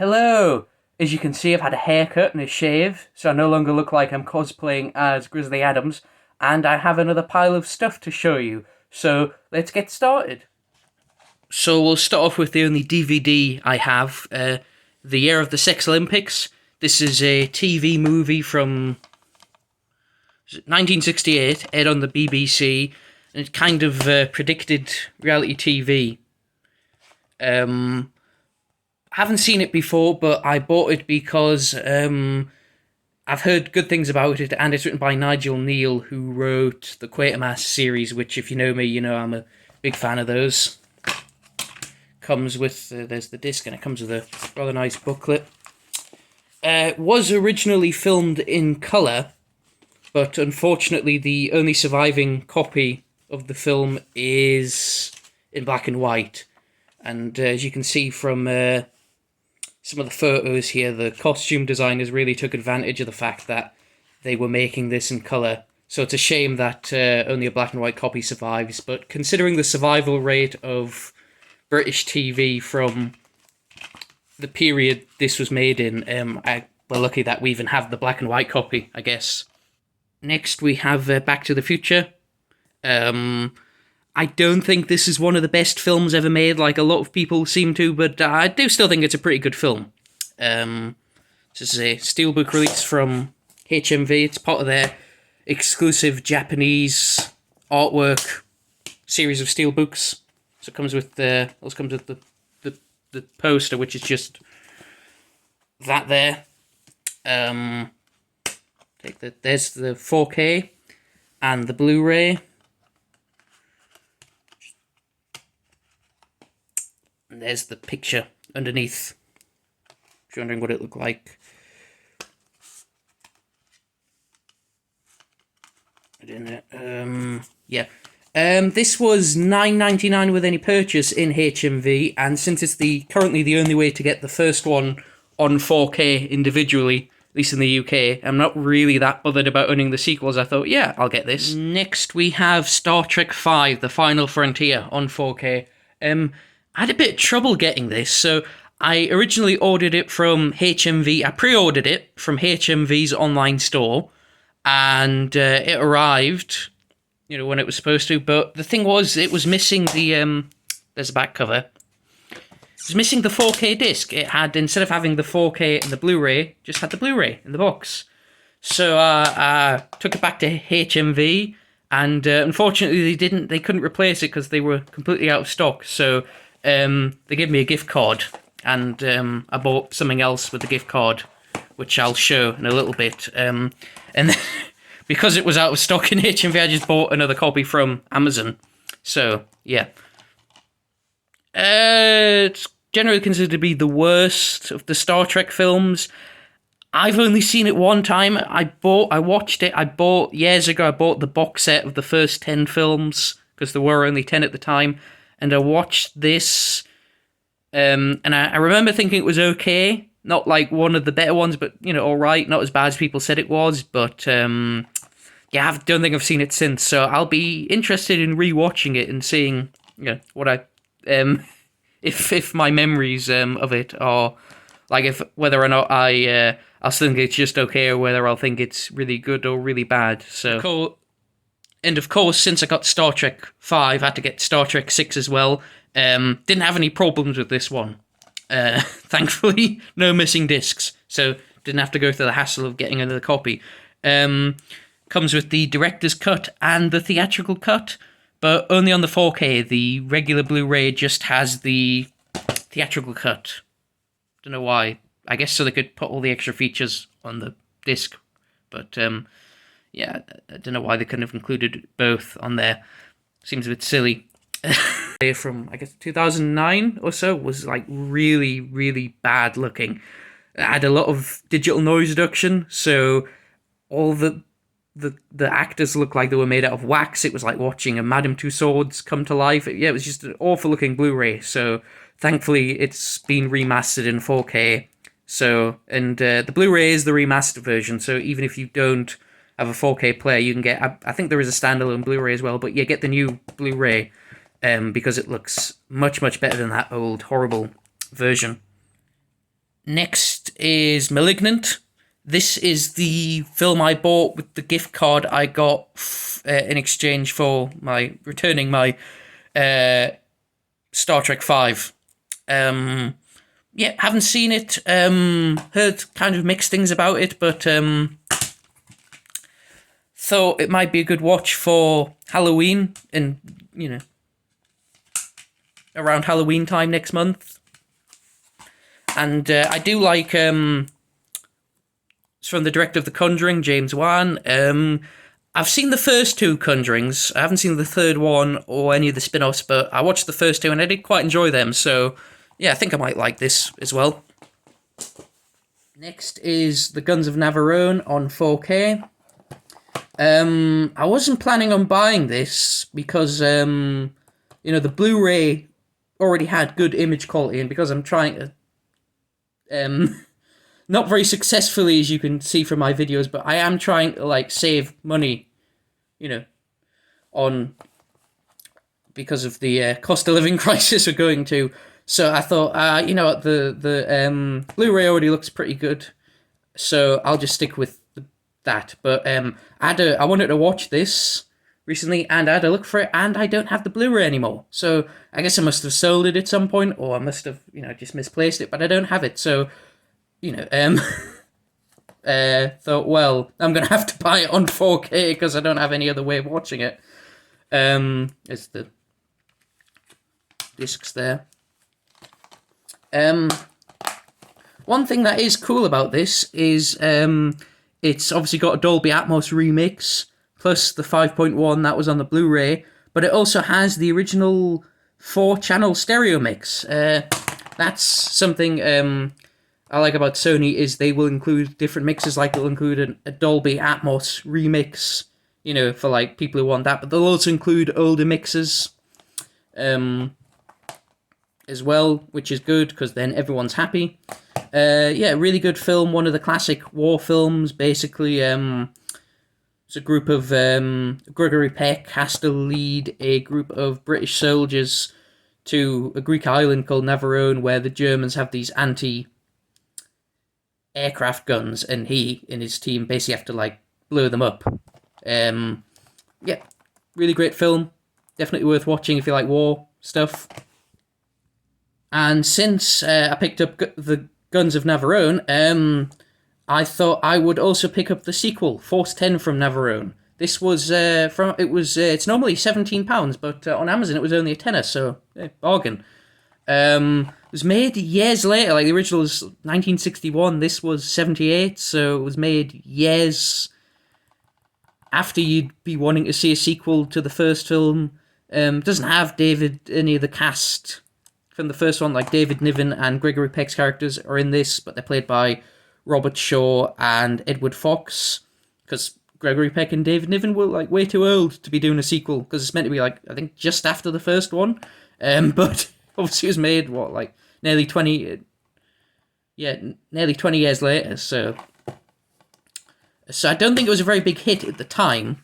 Hello! As you can see, I've had a haircut and a shave, so I no longer look like I'm cosplaying as Grizzly Adams, and I have another pile of stuff to show you, so let's get started. So we'll start off with the only DVD I have, The Year of the Sex Olympics. This is a TV movie from 1968, aired on the BBC, and it kind of predicted reality TV. I haven't seen it before, but I bought it because I've heard good things about it, and it's written by Nigel Neal, who wrote the Quatermass series, which, if you know me, you know I'm a big fan of those. Comes with, there's the disc, and it comes with a rather nice booklet. It was originally filmed in colour, but unfortunately the only surviving copy of the film is in black and white. And as you can see from some of the photos here, the costume designers really took advantage of the fact that they were making this in colour. So it's a shame that only a black and white copy survives. But considering the survival rate of British TV from the period this was made in, we're lucky that we even have the black and white copy, I guess. Next we have Back to the Future. I don't think this is one of the best films ever made, like a lot of people seem to, but I do still think it's a pretty good film. This is a steelbook release from HMV. It's part of their exclusive Japanese artwork series of steelbooks. So it comes with the poster, which is just that there. There's the 4K and the Blu-ray. And there's the picture underneath. If you're wondering what it looked like. Yeah. This was $9.99 with any purchase in HMV, and since it's currently the only way to get the first one on 4K individually, at least in the UK, I'm not really that bothered about owning the sequels. I thought, yeah, I'll get this. Next, we have Star Trek V, The Final Frontier on 4K. I had a bit of trouble getting this, so I originally ordered it from HMV. I pre-ordered it from HMV's online store, and it arrived, when it was supposed to. But the thing was, it was missing the there's a back cover. It was missing the 4K disc. It had, instead of having the 4K and the Blu-ray, just had the Blu-ray in the box. So I took it back to HMV, and unfortunately they couldn't replace it because they were completely out of stock. So they gave me a gift card, and I bought something else with the gift card, which I'll show in a little bit. And then, because it was out of stock in HMV, I just bought another copy from Amazon. So, yeah. It's generally considered to be the worst of the Star Trek films. I've only seen it one time. I watched it. Years ago, I bought the box set of the first 10 films, because there were only 10 at the time. And I watched this, and I remember thinking it was okay. Not like one of the better ones, but, alright. Not as bad as people said it was, but, yeah, I don't think I've seen it since. So I'll be interested in rewatching it and seeing, what if my memories of it are, like, whether or not I'll still think it's just okay, or whether I'll think it's really good or really bad. So, and of course, since I got Star Trek 5, I had to get Star Trek 6 as well. Didn't have any problems with this one. Thankfully, no missing discs, so didn't have to go through the hassle of getting another copy. Comes with the director's cut and the theatrical cut, but only on the 4K. The regular Blu-ray just has the theatrical cut. Don't know why. I guess so they could put all the extra features on the disc, but yeah, I don't know why they couldn't have included both on there. Seems a bit silly. From, I guess, 2009 or so, was like really, really bad looking. It had a lot of digital noise reduction, so all the actors looked like they were made out of wax. It was like watching a Madame Tussauds come to life. It was just an awful looking Blu-ray. So thankfully, it's been remastered in 4K. So, and the Blu-ray is the remastered version. So even if you don't have a 4K player, you can get. I think there is a standalone Blu-ray as well, but you get the new Blu-ray. Because it looks much, much better than that old horrible version. Next is Malignant. This is the film I bought with the gift card I got in exchange for my returning my Star Trek 5. Yeah, haven't seen it. Heard kind of mixed things about it, but thought it might be a good watch for Halloween and, around Halloween time next month. And I do like it's from the director of The Conjuring, James Wan. I've seen the first two Conjurings. I haven't seen the third one or any of the spin-offs, but I watched the first two and I did quite enjoy them. So, yeah, I think I might like this as well. Next is The Guns of Navarone on 4K. I wasn't planning on buying this because, the Blu-ray already had good image quality, and because I'm trying to, not very successfully, as you can see from my videos, but I am trying to, save money, because of the cost of living crisis we're going to. So I thought, the Blu-ray already looks pretty good, so I'll just stick with that. But I wanted to watch this recently, and I had to look for it, and I don't have the Blu-ray anymore. So I guess I must have sold it at some point, or I must have, just misplaced it, but I don't have it. So, thought, well, I'm going to have to buy it on 4K because I don't have any other way of watching it. It's the discs there. One thing that is cool about this is it's obviously got a Dolby Atmos remix, plus the 5.1 that was on the Blu-ray, but it also has the original 4-channel stereo mix. That's something I like about Sony, is they will include different mixes, like they'll include a Dolby Atmos remix, for people who want that, but they'll also include older mixes as well, which is good, because then everyone's happy. Yeah, really good film, one of the classic war films, basically. It's a group of, Gregory Peck has to lead a group of British soldiers to a Greek island called Navarone, where the Germans have these anti-aircraft guns, and he and his team basically have to, blow them up. Yeah, really great film. Definitely worth watching if you like war stuff. And since I picked up the Guns of Navarone, I thought I would also pick up the sequel, Force 10 from Navarone. This was it's normally £17, but on Amazon it was only a tenner, so bargain. It was made years later. The original was 1961. This was 78, so it was made years after you'd be wanting to see a sequel to the first film. Doesn't have any of the cast from the first one, like David Niven and Gregory Peck's characters are in this, but they're played by Robert Shaw and Edward Fox, because Gregory Peck and David Niven were way too old to be doing a sequel, because it's meant to be I think just after the first one, but obviously it was made nearly 20 years later, so I don't think it was a very big hit at the time,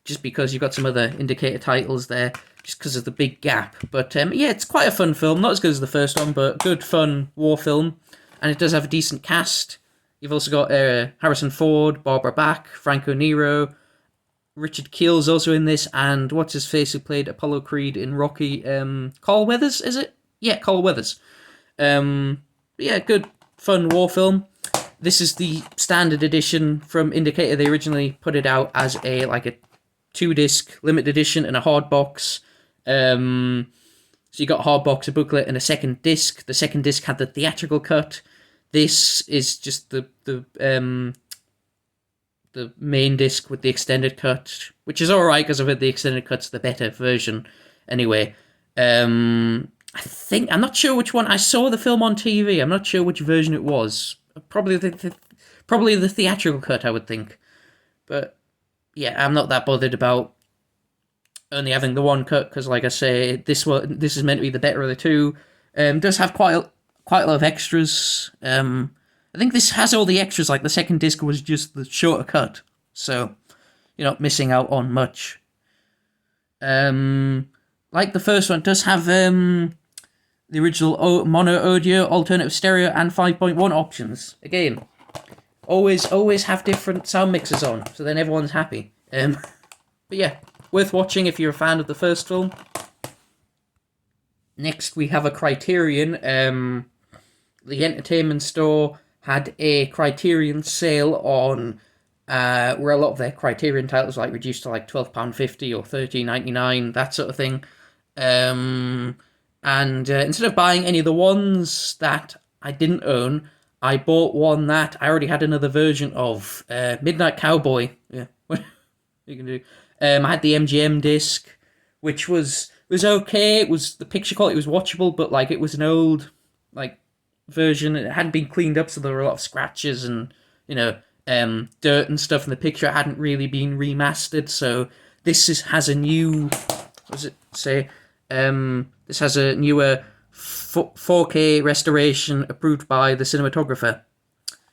just because you've got some other indicator titles there, just because of the big gap. But yeah, it's quite a fun film. Not as good as the first one, but good, fun war film. And it does have a decent cast. You've also got Harrison Ford, Barbara Bach, Franco Nero, Richard Keel's also in this, and what's-his-face who played Apollo Creed in Rocky, Carl Weathers, is it? Yeah, Carl Weathers. Yeah, good, fun war film. This is the standard edition from Indicator. They originally put it out as a 2-disc limited edition and a hard box. So you got a hard box, a booklet, and a second disc. The second disc had the theatrical cut. This is just the main disc with the extended cut, which is alright because I've heard the extended cut's the better version. Anyway, I'm not sure which one. I saw the film on TV. I'm not sure which version it was. Probably the theatrical cut, I would think. But yeah, I'm not that bothered about only having the one cut, because like I say, this is meant to be the better of the two. Does have quite a lot of extras. I think this has all the extras. The second disc was just the shorter cut, so you're not missing out on much. Like the first one, it does have the original mono audio, alternative stereo, and 5.1 options. Again, always have different sound mixes on, so then everyone's happy. But yeah, worth watching if you're a fan of the first film. Next, we have a Criterion. The Entertainment Store had a Criterion sale on where a lot of their Criterion titles like reduced to like £12.50 or £13.99, that sort of thing. And instead of buying any of the ones that I didn't own, I bought one that I already had another version of, Midnight Cowboy. Yeah, what you can do. I had the MGM disc, which was okay. The picture quality was watchable, but like it was an old version. It hadn't been cleaned up, so there were a lot of scratches and dirt and stuff in the picture. It hadn't really been remastered. So this has a new. What does it say? This has a newer 4K restoration approved by the cinematographer.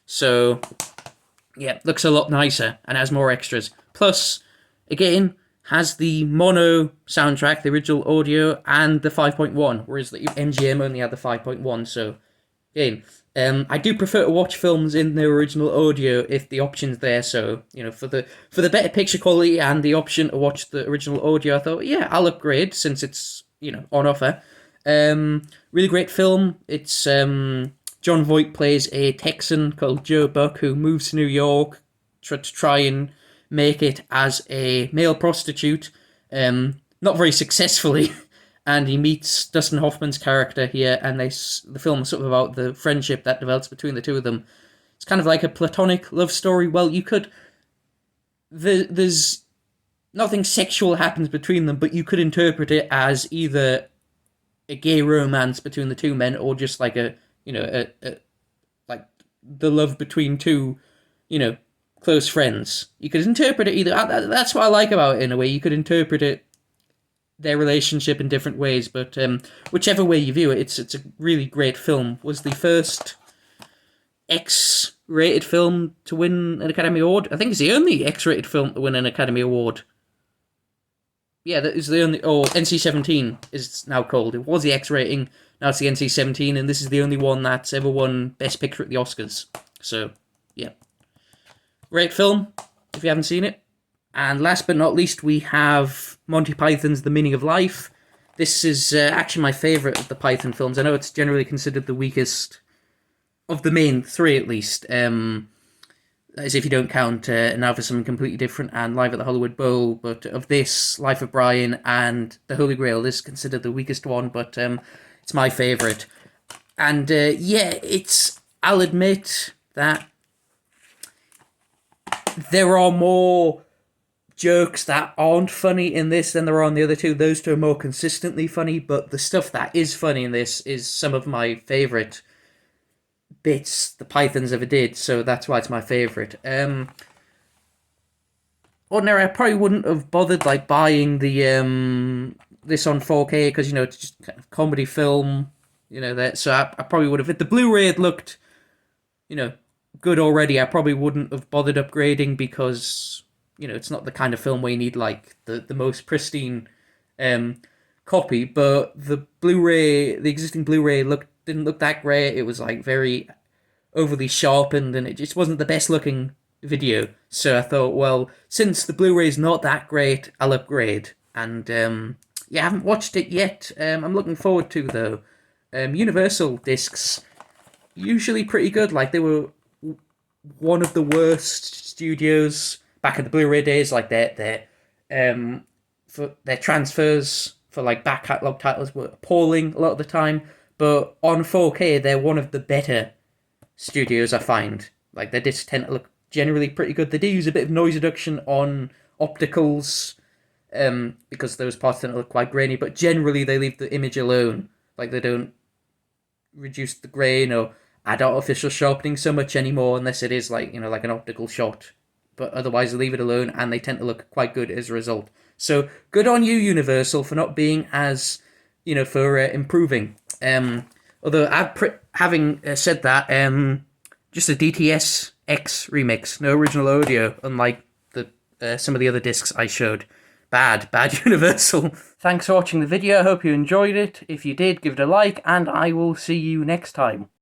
So yeah, looks a lot nicer and has more extras. Plus, again, has the mono soundtrack, the original audio, and the 5.1, whereas the MGM only had the 5.1. So again, I do prefer to watch films in their original audio if the option's there. So for the better picture quality and the option to watch the original audio, I thought, yeah, I'll upgrade since it's on offer. Really great film. It's John Voight plays a Texan called Joe Buck who moves to New York to try and make it as a male prostitute, not very successfully. And he meets Dustin Hoffman's character here, and the film is sort of about the friendship that develops between the two of them. It's kind of like a platonic love story. Well, there's nothing sexual happens between them, but you could interpret it as either a gay romance between the two men, or just like like the love between two, close friends. You could interpret it either. That's what I like about it in a way. You could interpret it, their relationship, in different ways, but whichever way you view it, it's a really great film. Was the first X-rated film to win an Academy Award. I think it's the only X-rated film to win an Academy Award. Yeah, that is the only. Oh, NC-17 is now called. It was the X rating, now it's the NC-17, and this is the only one that's ever won Best Picture at the Oscars. So, yeah. Great film, if you haven't seen it. And last but not least, we have Monty Python's The Meaning of Life. This is actually my favourite of the Python films. I know it's generally considered the weakest of the main three, at least. As if you don't count Now for Something Completely Different and Live at the Hollywood Bowl. But of this, Life of Brian and The Holy Grail, this is considered the weakest one, but it's my favourite. And yeah, I'll admit that there are more jokes that aren't funny in this than there are in the other two. Those two are more consistently funny, but the stuff that is funny in this is some of my favourite bits the Pythons ever did, so that's why it's my favourite. Ordinarily, I probably wouldn't have bothered buying the this on 4K because it's just kind of comedy film, so I probably would have. If the Blu-ray had looked, good already, I probably wouldn't have bothered upgrading because it's not the kind of film where you need the most pristine copy. But the Blu-ray, the existing Blu-ray didn't look that great. It was very overly sharpened, and it just wasn't the best looking video. So I thought, well, since the Blu-ray's not that great, I'll upgrade. And yeah, I haven't watched it yet. I'm looking forward to, though. Universal discs, usually pretty good. They were one of the worst studios back in the Blu-ray days. For their transfers for back catalogue titles were appalling a lot of the time. But on 4K, they're one of the better studios, I find. Their discs tend to look generally pretty good. They do use a bit of noise reduction on opticals, because those parts tend to look quite grainy, but generally they leave the image alone. They don't reduce the grain or add artificial sharpening so much anymore, unless it is an optical shot. But otherwise they leave it alone, and they tend to look quite good as a result. So good on you, Universal, for not being as, for improving. Although having said that, just a DTS X remix, no original audio, unlike some of the other discs I showed bad Universal. Thanks for watching the video, I hope you enjoyed it. If you did, give it a like, and I will see you next time.